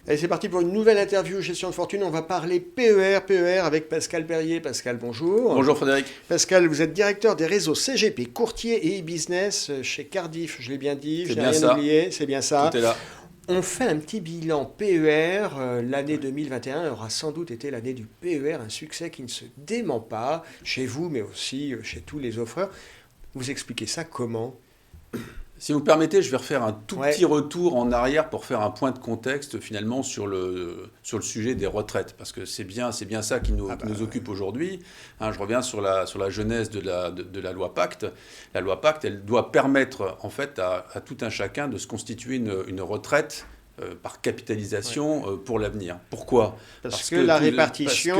Allez, c'est parti pour une nouvelle interview gestion de fortune. On va parler PER avec Pascal Perrier. Pascal, bonjour. Bonjour Frédéric. Pascal, vous êtes directeur des réseaux CGP, courtier et e-business chez Cardif. Je l'ai bien dit, je n'ai rien oublié, c'est bien ça. Tout est là. On fait un petit bilan PER. L'année 2021 aura sans doute été l'année du PER, un succès qui ne se dément pas chez vous, mais aussi chez tous les offreurs. Vous expliquez ça comment ? Si vous me permettez, je vais refaire un tout petit retour en arrière pour faire un point de contexte finalement sur le sujet des retraites, parce que c'est bien ça qui nous occupe aujourd'hui. Je reviens sur la genèse de la loi Pacte. La loi Pacte, elle doit permettre en fait à tout un chacun de se constituer une retraite par capitalisation pour l'avenir. Pourquoi ? Parce que la répartition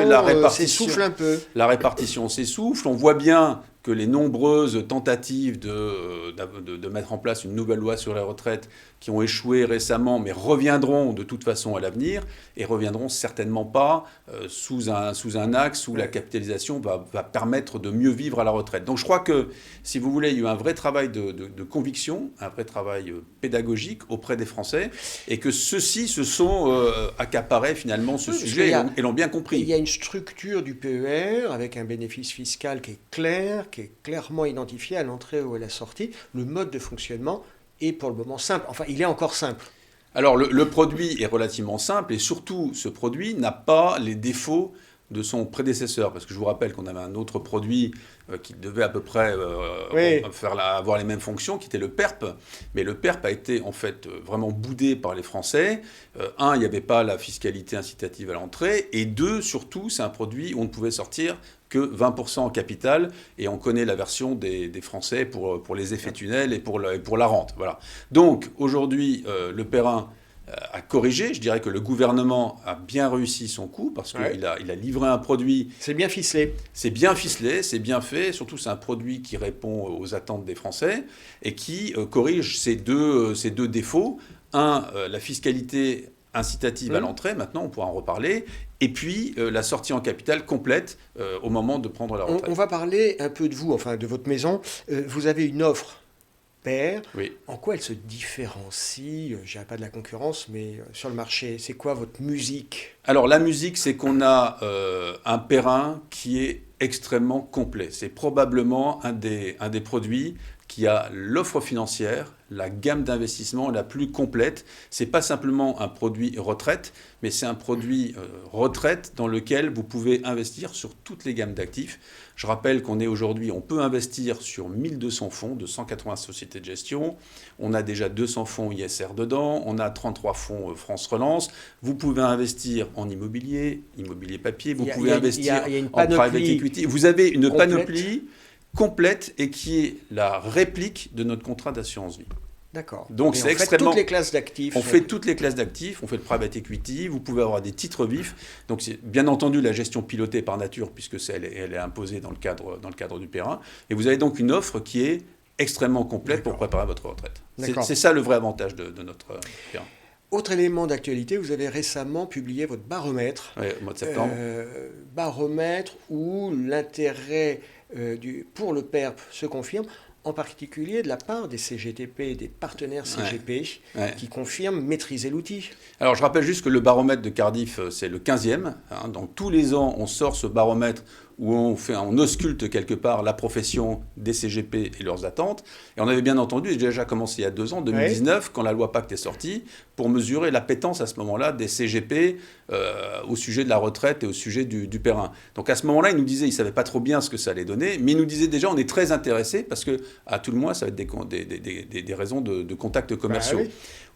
s'essouffle un peu. La répartition s'essouffle. On voit bien que les nombreuses tentatives de mettre en place une nouvelle loi sur les retraites qui ont échoué récemment, mais reviendront de toute façon à l'avenir, et reviendront certainement pas sous un axe où la capitalisation va permettre de mieux vivre à la retraite. Donc je crois que, si vous voulez, il y a eu un vrai travail de conviction, un vrai travail pédagogique auprès des Français, et que ceux-ci se sont accaparés finalement ce sujet et l'ont bien compris. Il y a une structure du PER avec un bénéfice fiscal qui est clair, qui est clairement identifié à l'entrée ou à la sortie. Le mode de fonctionnement est pour le moment simple. Enfin, il est encore simple. Alors, le produit est relativement simple, et surtout, ce produit n'a pas les défauts de son prédécesseur. Parce que je vous rappelle qu'on avait un autre produit qui devait à peu près avoir les mêmes fonctions, qui était le PERP. Mais le PERP a été en fait vraiment boudé par les Français. Un, il n'y avait pas la fiscalité incitative à l'entrée. Et deux, surtout, c'est un produit où on ne pouvait sortir que 20% en capital, et on connaît la version des Français pour les effets tunnels et pour la rente. Voilà. Donc aujourd'hui, le Perrin a corrigé. Je dirais que le gouvernement a bien réussi son coup, parce qu'il a livré un produit... C'est bien ficelé. C'est bien ficelé, c'est bien fait. Surtout, c'est un produit qui répond aux attentes des Français et qui corrige ces deux défauts. Un, la fiscalité incitative à l'entrée, maintenant on pourra en reparler, et puis la sortie en capital complète au moment de prendre la retraite. On va parler un peu de vous, enfin de votre maison. Vous avez une offre PER. Oui. En quoi elle se différencie, je dirais pas de la concurrence, mais sur le marché? C'est quoi votre musique? Alors la musique, c'est qu'on a un Perrin qui est extrêmement complet. C'est probablement un des produits qui a l'offre financière, la gamme d'investissement la plus complète. Ce n'est pas simplement un produit retraite, mais c'est un produit retraite dans lequel vous pouvez investir sur toutes les gammes d'actifs. Je rappelle qu'on est aujourd'hui, on peut investir sur 1200 fonds de 180 sociétés de gestion. On a déjà 200 fonds ISR dedans, on a 33 fonds France Relance. Vous pouvez investir en immobilier papier, vous pouvez investir en private equity. Vous avez une panoplie complète et qui est la réplique de notre contrat d'assurance vie. D'accord. Donc c'est extrêmement... toutes les classes d'actifs. On fait toutes les classes d'actifs, on fait le private equity, vous pouvez avoir des titres vifs. Donc c'est bien entendu la gestion pilotée par nature, puisque elle est imposée dans le cadre du Perrin. Et vous avez donc une offre qui est extrêmement complète pour préparer votre retraite. C'est ça le vrai avantage de notre Perrin. Autre élément d'actualité, vous avez récemment publié votre baromètre. Oui, au mois de septembre. Baromètre où l'intérêt pour le PERP se confirme, en particulier de la part des CGTP, des partenaires CGP, qui confirment maîtriser l'outil. Alors je rappelle juste que le baromètre de Cardiff, c'est le 15e. Donc tous les ans, on sort ce baromètre où on ausculte quelque part la profession des CGP et leurs attentes. Et on avait bien entendu, j'ai déjà commencé il y a 2 ans, 2019, quand la loi Pacte est sortie, pour mesurer l'appétence à ce moment-là des CGP au sujet de la retraite et au sujet du Perrin. Donc à ce moment-là, ils nous disaient, ils ne savaient pas trop bien ce que ça allait donner, mais ils nous disaient déjà, on est très intéressés, parce qu'à tout le moins, ça va être des raisons de contacts commerciaux.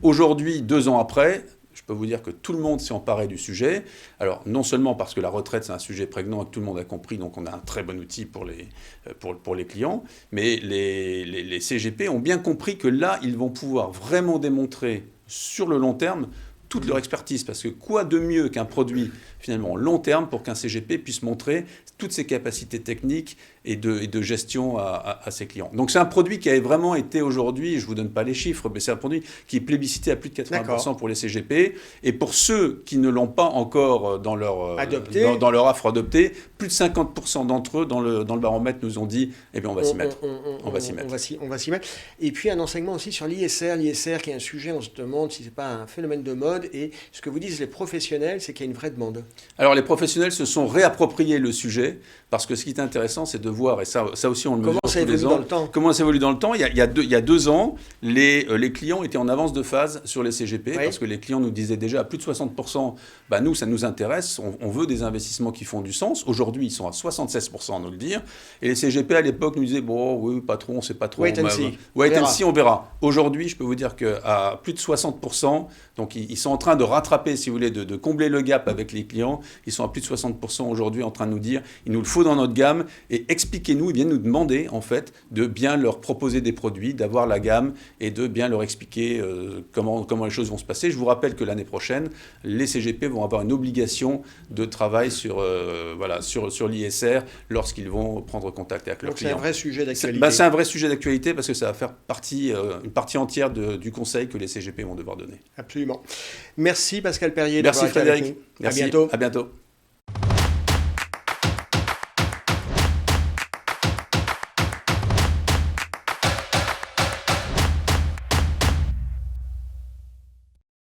Aujourd'hui, 2 ans après, je peux vous dire que tout le monde s'est emparé du sujet. Alors, non seulement parce que la retraite, c'est un sujet prégnant et que tout le monde a compris, donc on a un très bon outil pour les clients, mais les CGP ont bien compris que là, ils vont pouvoir vraiment démontrer sur le long terme toute leur expertise. Parce que quoi de mieux qu'un produit, finalement, long terme pour qu'un CGP puisse montrer toutes ses capacités techniques et de gestion à ses clients. Donc c'est un produit qui a vraiment été aujourd'hui, je ne vous donne pas les chiffres, mais c'est un produit qui est plébiscité à plus de 80% pour les CGP. Et pour ceux qui ne l'ont pas encore dans leur offre adoptée, plus de 50% d'entre eux dans le baromètre nous ont dit « Eh bien, on va s'y mettre. On va s'y mettre. » Et puis un enseignement aussi sur l'ISR. L'ISR qui est un sujet, on se demande si ce n'est pas un phénomène de mode. mode. Et ce que vous disent les professionnels, c'est qu'il y a une vraie demande. Alors, les professionnels se sont réappropriés le sujet, parce que ce qui est intéressant, c'est de voir, et ça aussi on le mesure tous les ans, comment ça évolue dans le temps. Il y a 2 ans, les clients étaient en avance de phase sur les CGP, parce que les clients nous disaient déjà à plus de 60%, nous, ça nous intéresse, on veut des investissements qui font du sens. Aujourd'hui, ils sont à 76%, à nous le dire. Et les CGP, à l'époque, nous disaient, bon, oui, patron, on ne sait pas trop. Wait and see. Wait and see, on verra. Aujourd'hui, je peux vous dire qu'à plus de 60%, donc ils sont en train de rattraper, si vous voulez, de combler le gap avec les clients. Ils sont à plus de 60% aujourd'hui en train de nous dire, il nous le faut dans notre gamme, et expliquez-nous, ils viennent nous demander, en fait, de bien leur proposer des produits, d'avoir la gamme, et de bien leur expliquer comment les choses vont se passer. Je vous rappelle que l'année prochaine, les CGP vont avoir une obligation de travail sur l'ISR lorsqu'ils vont prendre contact avec leurs clients. C'est un vrai sujet d'actualité. C'est un vrai sujet d'actualité parce que ça va faire une partie entière du conseil que les CGP vont devoir donner. Absolument. Merci Pascal Perrier. Merci Frédéric. Merci. À bientôt. À bientôt.